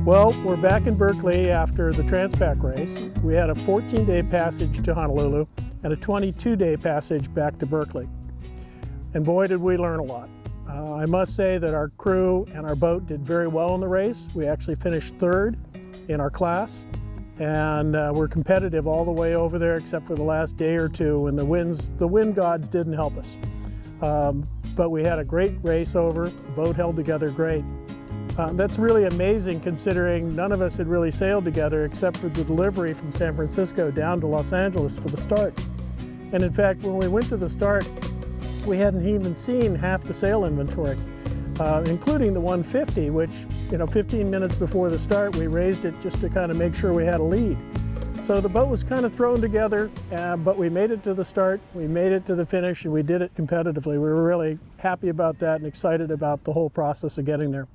Well, we're back in Berkeley after the Transpac race. We had a 14-day passage to Honolulu and a 22-day passage back to Berkeley. And boy, did we learn a lot. I must say that our crew and our boat did very well in the race. We actually finished third in our class, and we're competitive all the way over there except for the last day or two when the wind gods didn't help us. But we had a great race over. The boat held together great. That's really amazing considering none of us had really sailed together except for the delivery from San Francisco down to Los Angeles for the start. And in fact, when we went to the start, we hadn't even seen half the sail inventory, including the 150, which, 15 minutes before the start, we raised it just to kind of make sure we had a lead. So the boat was kind of thrown together, but we made it to the start, we made it to the finish, and we did it competitively. We were really happy about that and excited about the whole process of getting there.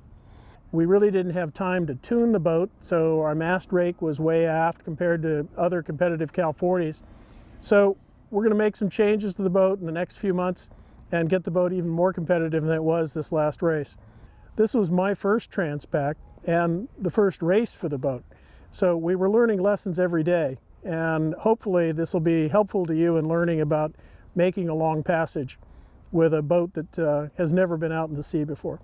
We really didn't have time to tune the boat, so our mast rake was way aft compared to other competitive Cal 40s. So we're going to make some changes to the boat in the next few months and get the boat even more competitive than it was this last race. This was my first Transpac and the first race for the boat. So we were learning lessons every day, and hopefully this will be helpful to you in learning about making a long passage with a boat that has never been out in the sea before.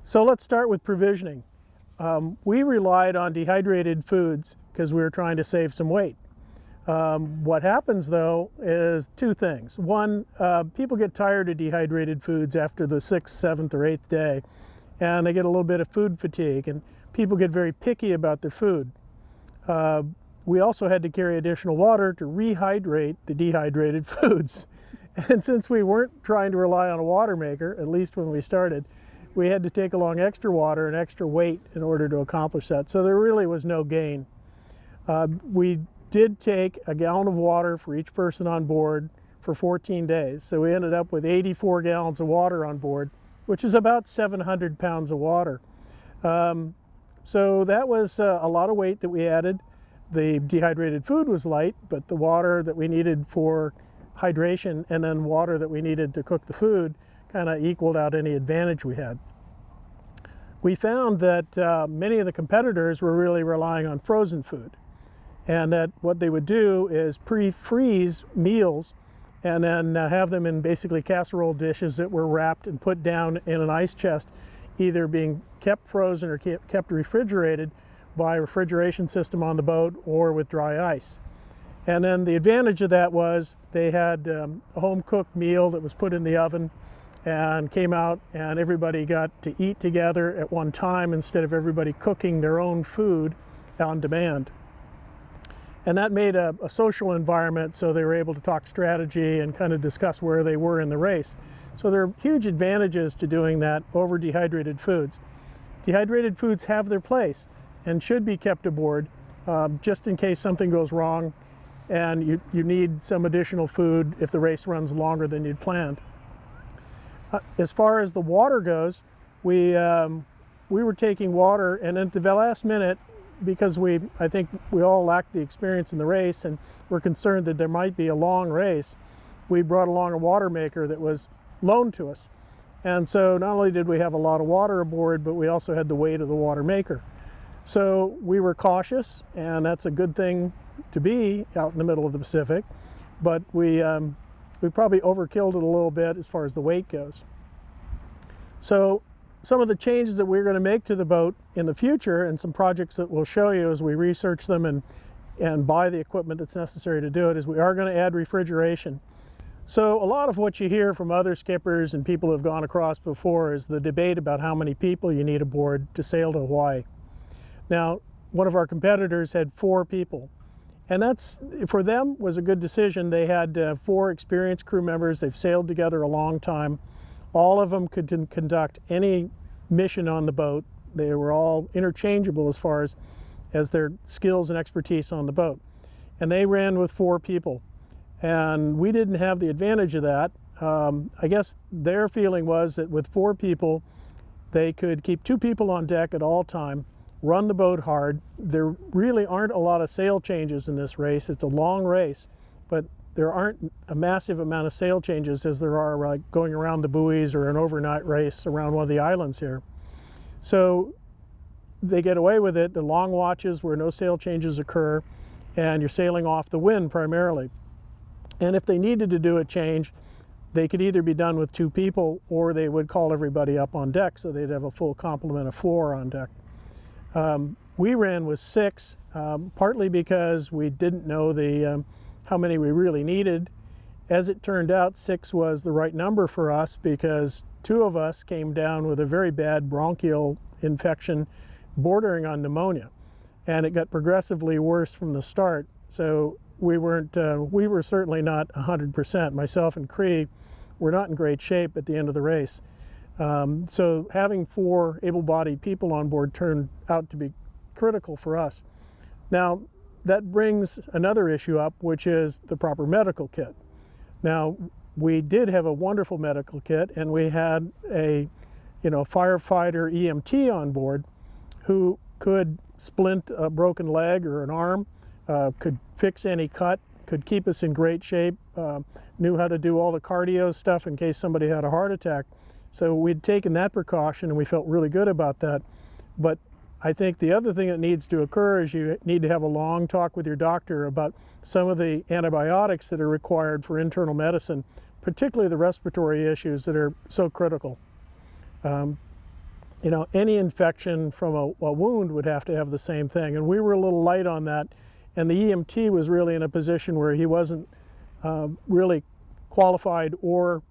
So let's start with provisioning. We relied on dehydrated foods because we were trying to save some weight. What happens though is two things. One, people get tired of dehydrated foods after the 6th, 7th, or 8th day, and they get a little bit of food fatigue, and people get very picky about their food. We also had to carry additional water to rehydrate the dehydrated foods. And since we weren't trying to rely on a water maker, at least when we started, we had to take along extra water and extra weight in order to accomplish that. So there really was no gain. We did take a gallon of water for each person on board for 14 days. So we ended up with 84 gallons of water on board, which is about 700 pounds of water. So that was a lot of weight that we added. The dehydrated food was light, but the water that we needed for hydration and then water that we needed to cook the food kind of equaled out any advantage we had. We found that many of the competitors were really relying on frozen food, and that what they would do is pre-freeze meals and then have them in basically casserole dishes that were wrapped and put down in an ice chest, either being kept frozen or kept refrigerated by a refrigeration system on the boat or with dry ice. And then the advantage of that was they had a home-cooked meal that was put in the oven and came out, and everybody got to eat together at one time instead of everybody cooking their own food on demand. And that made a social environment, so they were able to talk strategy and kind of discuss where they were in the race. So there are huge advantages to doing that over dehydrated foods. Dehydrated foods have their place and should be kept aboard just in case something goes wrong and you need some additional food if the race runs longer than you'd planned. As far as the water goes, we were taking water, and at the last minute, because I think we all lacked the experience in the race and were concerned that there might be a long race, we brought along a water maker that was loaned to us. And so not only did we have a lot of water aboard, but we also had the weight of the water maker. So we were cautious, and that's a good thing to be out in the middle of the Pacific, but we probably overkilled it a little bit as far as the weight goes. So some of the changes that we're going to make to the boat in the future, and some projects that we'll show you as we research them and buy the equipment that's necessary to do it, is we are going to add refrigeration. So a lot of what you hear from other skippers and people who have gone across before is the debate about how many people you need aboard to sail to Hawaii. Now, one of our competitors had 4 people. And that's, for them, was a good decision. They had 4 experienced crew members. They've sailed together a long time. All of them could conduct any mission on the boat. They were all interchangeable as far as their skills and expertise on the boat. And they ran with 4 people. And we didn't have the advantage of that. I guess their feeling was that with 4 people, they could keep 2 people on deck at all time, run the boat hard. There really aren't a lot of sail changes in this race. It's a long race, but there aren't a massive amount of sail changes as there are like going around the buoys or an overnight race around one of the islands here. So they get away with it, the long watches where no sail changes occur, and you're sailing off the wind primarily. And if they needed to do a change, they could either be done with 2 people, or they would call everybody up on deck, so they'd have a full complement of 4 on deck. We ran with 6, partly because we didn't know how many we really needed. As it turned out, 6 was the right number for us because 2 of us came down with a very bad bronchial infection bordering on pneumonia, and it got progressively worse from the start. So we were certainly not 100%. Myself and Cree were not in great shape at the end of the race. So having 4 able-bodied people on board turned out to be critical for us. Now, that brings another issue up, which is the proper medical kit. Now, we did have a wonderful medical kit, and we had a firefighter EMT on board who could splint a broken leg or an arm, could fix any cut, could keep us in great shape, knew how to do all the cardio stuff in case somebody had a heart attack. So we'd taken that precaution, and we felt really good about that. But I think the other thing that needs to occur is you need to have a long talk with your doctor about some of the antibiotics that are required for internal medicine, particularly the respiratory issues that are so critical. Any infection from a wound would have to have the same thing, and we were a little light on that, and the EMT was really in a position where he wasn't really qualified or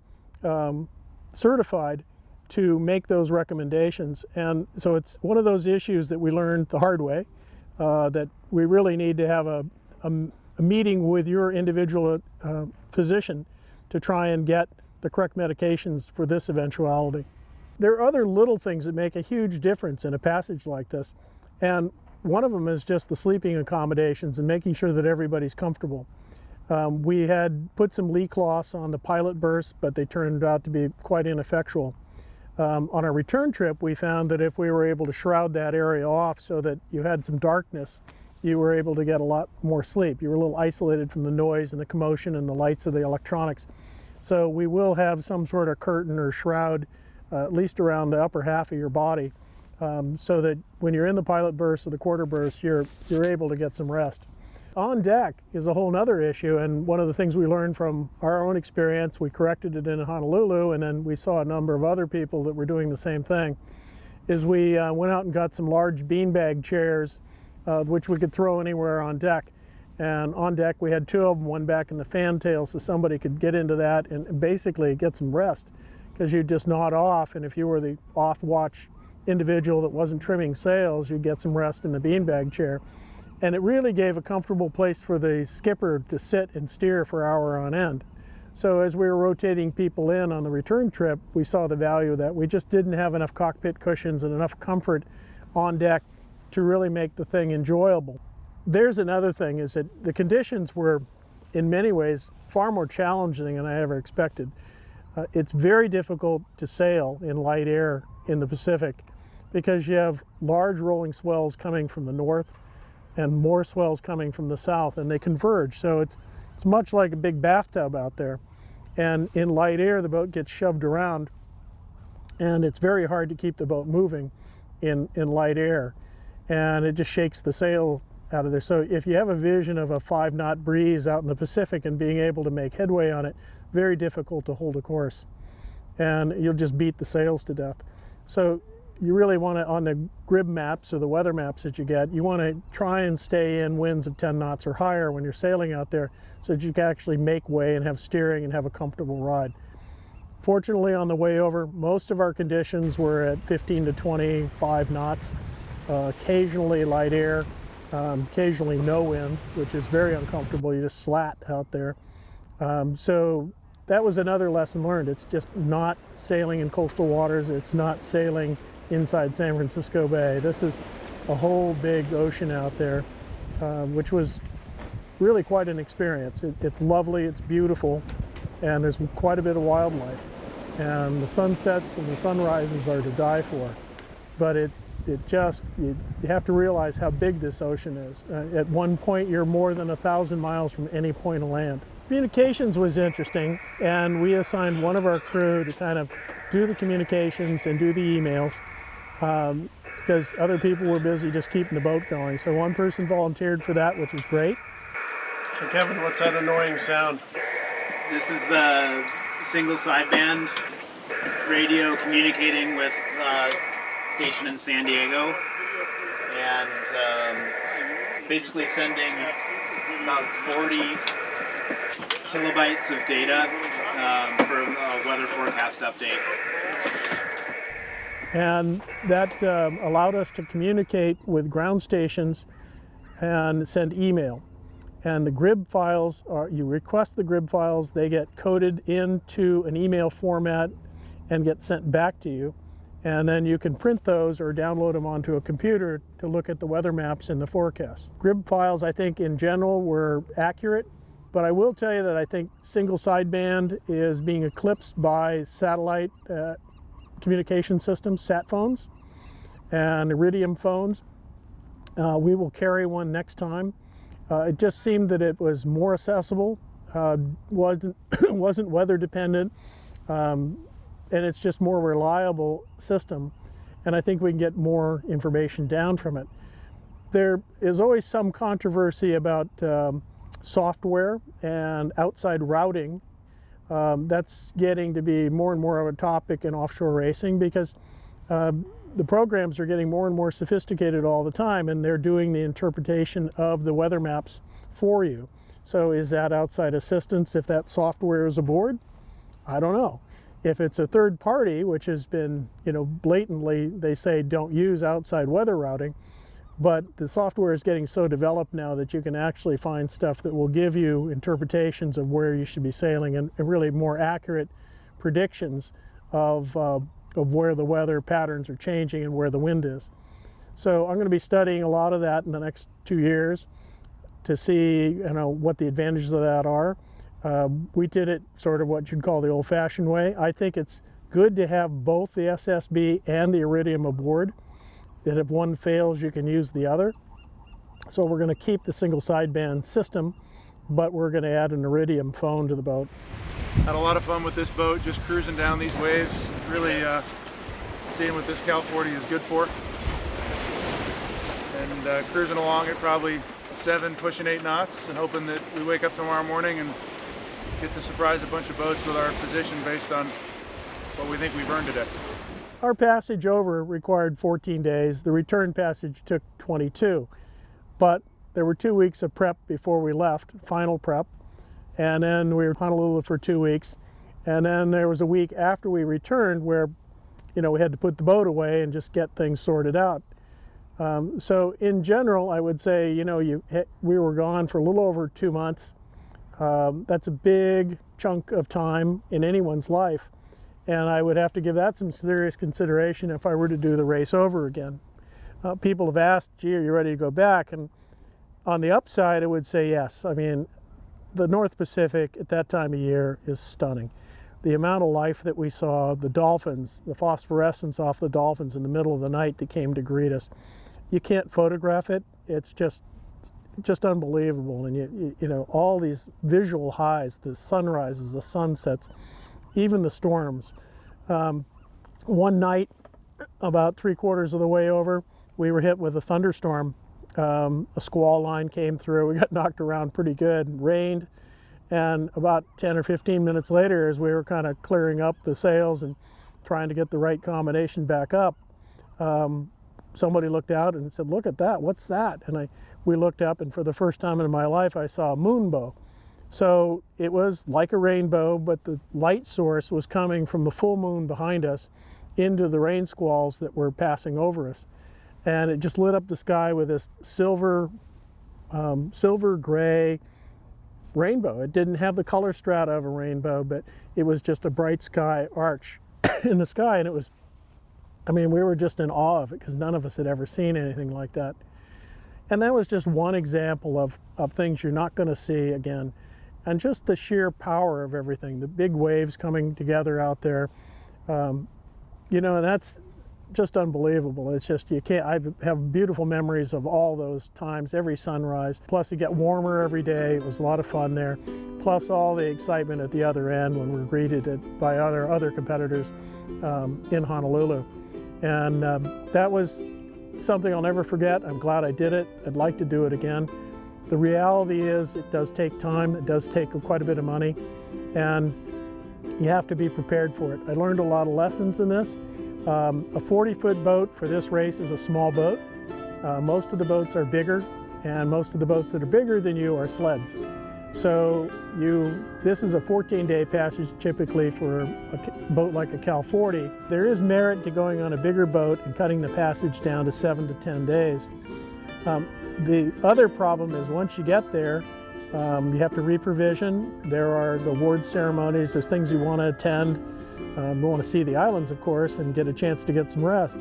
certified to make those recommendations. And so it's one of those issues that we learned the hard way, that we really need to have a meeting with your individual physician to try and get the correct medications for this eventuality. There are other little things that make a huge difference in a passage like this, and one of them is just the sleeping accommodations and making sure that everybody's comfortable. We had put some lee cloths on the pilot berths, but they turned out to be quite ineffectual. On our return trip, we found that if we were able to shroud that area off so that you had some darkness, you were able to get a lot more sleep. You were a little isolated from the noise and the commotion and the lights of the electronics. So we will have some sort of curtain or shroud, at least around the upper half of your body, so that when you're in the pilot berths or the quarter berths, you're able to get some rest. On deck is a whole nother issue, and one of the things we learned from our own experience, we corrected it in Honolulu, and then we saw a number of other people that were doing the same thing, is we went out and got some large beanbag chairs, which we could throw anywhere on deck. And on deck we had 2 of them, one back in the fantail, so somebody could get into that and basically get some rest, because you'd just nod off, and if you were the off-watch individual that wasn't trimming sails, you'd get some rest in the beanbag chair. And it really gave a comfortable place for the skipper to sit and steer for hour on end. So as we were rotating people in on the return trip, we saw the value of that. We just didn't have enough cockpit cushions and enough comfort on deck to really make the thing enjoyable. There's another thing, is that the conditions were in many ways far more challenging than I ever expected. It's very difficult to sail in light air in the Pacific because you have large rolling swells coming from the north and more swells coming from the south, and they converge. So it's much like a big bathtub out there. And in light air, the boat gets shoved around, and it's very hard to keep the boat moving in light air. And it just shakes the sail out of there. So if you have a vision of a 5-knot breeze out in the Pacific and being able to make headway on it, very difficult to hold a course. And you'll just beat the sails to death. So you really want to, on the grid maps or the weather maps that you get, you want to try and stay in winds of 10 knots or higher when you're sailing out there, so that you can actually make way and have steering and have a comfortable ride. Fortunately, on the way over, most of our conditions were at 15 to 25 knots, occasionally light air, occasionally no wind, which is very uncomfortable. You just slat out there. So that was another lesson learned. It's just not sailing in coastal waters. It's not sailing inside San Francisco Bay. This is a whole big ocean out there, which was really quite an experience. It's lovely, it's beautiful, and there's quite a bit of wildlife. And the sunsets and the sunrises are to die for. But you have to realize how big this ocean is. At one point, you're more than 1,000 miles from any point of land. Communications was interesting, and we assigned one of our crew to kind of do the communications and do the emails. because other people were busy just keeping the boat going. So one person volunteered for that, which was great. So Kevin, what's that annoying sound? This is a single sideband radio communicating with a station in San Diego, and basically sending about 40 kilobytes of data for a weather forecast update. And that allowed us to communicate with ground stations and send email. And the GRIB files, you request the GRIB files, they get coded into an email format and get sent back to you. And then you can print those or download them onto a computer to look at the weather maps and the forecast. GRIB files, I think in general, were accurate, but I will tell you that I think single sideband is being eclipsed by satellite communication systems, sat phones and Iridium phones. We will carry one next time. It just seemed that it was more accessible, wasn't weather dependent, and it's just more reliable system. And I think we can get more information down from it. There is always some controversy about software and outside routing. That's getting to be more and more of a topic in offshore racing because the programs are getting more and more sophisticated all the time, and they're doing the interpretation of the weather maps for you. So is that outside assistance if that software is aboard? I don't know. If it's a third party, which has been, blatantly, they say don't use outside weather routing, but the software is getting so developed now that you can actually find stuff that will give you interpretations of where you should be sailing and really more accurate predictions of where the weather patterns are changing and where the wind is. So I'm going to be studying a lot of that in the next 2 years to see what the advantages of that are. We did it sort of what you'd call the old-fashioned way. I think it's good to have both the SSB and the Iridium aboard, that if one fails you can use the other. So we're going to keep the single sideband system, but we're going to add an Iridium phone to the boat. Had a lot of fun with this boat, just cruising down these waves, really seeing what this Cal 40 is good for. And cruising along at probably 7, pushing 8 knots, and hoping that we wake up tomorrow morning and get to surprise a bunch of boats with our position based on what we think we've earned today. Our passage over required 14 days. The return passage took 22. But there were 2 weeks of prep before we left, final prep. And then we were in Honolulu for 2 weeks. And then there was a week after we returned where, we had to put the boat away and just get things sorted out. So in general, I would say, we were gone for a little over 2 months. That's a big chunk of time in anyone's life. And I would have to give that some serious consideration if I were to do the race over again. People have asked, gee, are you ready to go back? And on the upside, I would say yes. I mean, the North Pacific at that time of year is stunning. The amount of life that we saw, the dolphins, the phosphorescence off the dolphins in the middle of the night that came to greet us. You can't photograph it. It's just unbelievable. And all these visual highs, the sunrises, the sunsets, even the storms. One night, about 3/4 of the way over, we were hit with a thunderstorm. A squall line came through. We got knocked around pretty good, rained, and about 10 or 15 minutes later, as we were kind of clearing up the sails and trying to get the right combination back up, somebody looked out and said, look at that, what's that? And we looked up, and for the first time in my life, I saw a moonbow. So it was like a rainbow, but the light source was coming from the full moon behind us into the rain squalls that were passing over us. And it just lit up the sky with this silver gray rainbow. It didn't have the color strata of a rainbow, but it was just a bright sky arch in the sky. And we were just in awe of it because none of us had ever seen anything like that. And that was just one example of things you're not going to see again. And just the sheer power of everything, the big waves coming together out there, and that's just unbelievable. It's just, I have beautiful memories of all those times, every sunrise. Plus it got warmer every day. It was a lot of fun there. Plus all the excitement at the other end when we're greeted by other competitors in Honolulu. And that was something I'll never forget. I'm glad I did it. I'd like to do it again. The reality is it does take time. It does take quite a bit of money, and you have to be prepared for it. I learned a lot of lessons in this. A 40-foot boat for this race is a small boat. Most of the boats are bigger, and most of the boats that are bigger than you are sleds. So this is a 14-day passage typically for a boat like a Cal 40. There is merit to going on a bigger boat and cutting the passage down to 7 to 10 days. The other problem is once you get there, you have to re-provision. There are the award ceremonies, there's things you want to attend. You want to see the islands, of course, and get a chance to get some rest.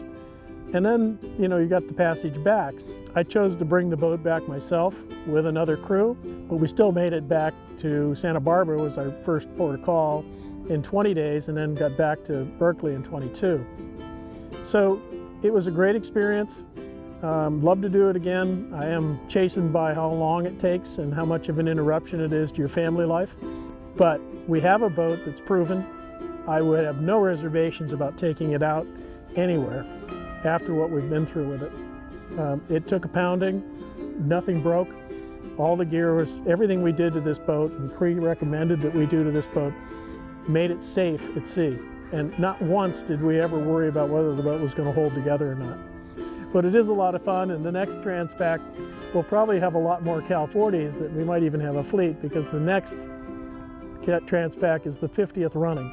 And then, you got the passage back. I chose to bring the boat back myself with another crew, but we still made it back to Santa Barbara, was our first port of call, in 20 days, and then got back to Berkeley in 22. So it was a great experience. Love to do it again. I am chastened by how long it takes and how much of an interruption it is to your family life. But we have a boat that's proven. I would have no reservations about taking it out anywhere after what we've been through with it. It took a pounding, nothing broke. All the gear everything we did to this boat and Cree recommended that we do to this boat made it safe at sea. And not once did we ever worry about whether the boat was going to hold together or not. But it is a lot of fun, and the next Transpac will probably have a lot more Cal 40s that we might even have a fleet, because the next Transpac is the 50th running.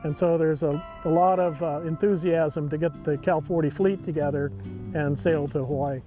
And so there's a lot of enthusiasm to get the Cal 40 fleet together and sail to Hawaii.